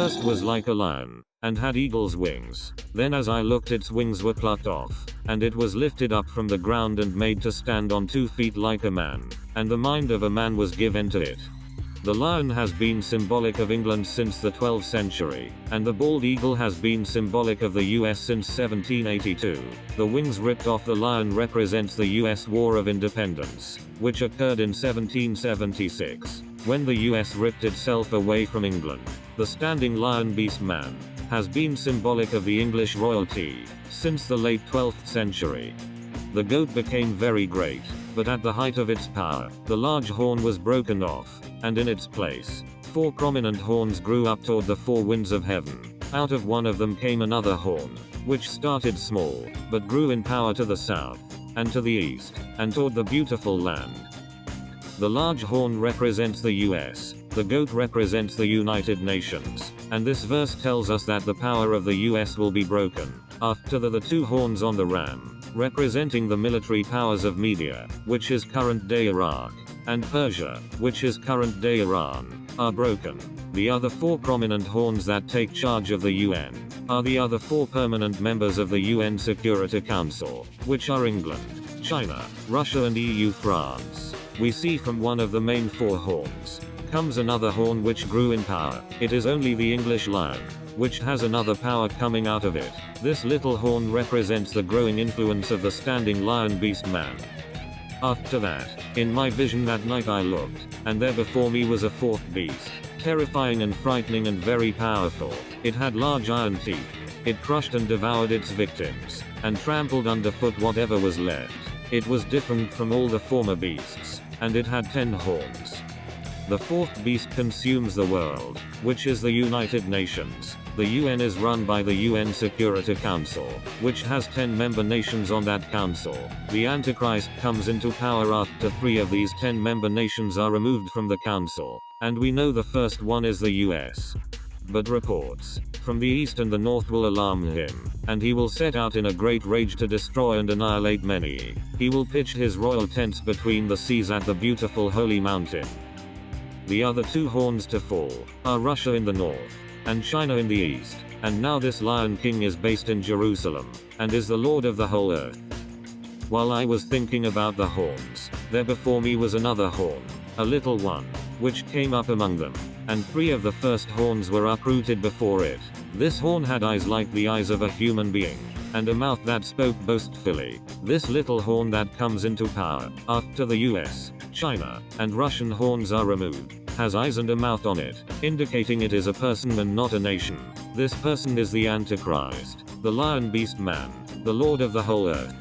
first was like a lion, and had eagle's wings. Then as I looked, its wings were plucked off, and it was lifted up from the ground and made to stand on 2 feet like a man, and the mind of a man was given to it. The lion has been symbolic of England since the 12th century, and the bald eagle has been symbolic of the US since 1782. The wings ripped off the lion represents the US War of Independence, which occurred in 1776, when the US ripped itself away from England. The standing lion beast man has been symbolic of the English royalty since the late 12th century. The goat became very great, but at the height of its power, the large horn was broken off, and in its place, 4 prominent horns grew up toward the 4 winds of heaven. Out of one of them came another horn, which started small, but grew in power to the south, and to the east, and toward the beautiful land. The large horn represents the US, the goat represents the United Nations, and this verse tells us that the power of the US will be broken. After the 2 horns on the ram, representing the military powers of Media, which is current-day Iraq, and Persia, which is current-day Iran, are broken. The other 4 prominent horns that take charge of the UN are the other 4 permanent members of the UN Security Council, which are England, China, Russia and EU France. We see from one of the main 4 horns comes another horn which grew in power. It is only the English lion, which has another power coming out of it. This little horn represents the growing influence of the standing lion beast man. After that, in my vision that night I looked, and there before me was a 4th beast, terrifying and frightening and very powerful. It had large iron teeth. It crushed and devoured its victims, and trampled underfoot whatever was left. It was different from all the former beasts, and it had 10 horns. The 4th beast consumes the world, which is the United Nations. The UN is run by the UN Security Council, which has 10 member nations on that council. The Antichrist comes into power after 3 of these 10 member nations are removed from the council, and we know the first one is the US. But reports from the east and the north will alarm him, and he will set out in a great rage to destroy and annihilate many. He will pitch his royal tents between the seas at the beautiful holy mountain. The other 2 horns to fall are Russia in the north, and China in the east, and now this Lion King is based in Jerusalem, and is the Lord of the whole earth. While I was thinking about the horns, there before me was another horn, a little one, which came up among them, and 3 of the first horns were uprooted before it. This horn had eyes like the eyes of a human being, and a mouth that spoke boastfully. This little horn that comes into power, after the US, China, and Russian horns are removed, has eyes and a mouth on it, indicating it is a person and not a nation. This person is the Antichrist, the lion beast man, the Lord of the whole earth.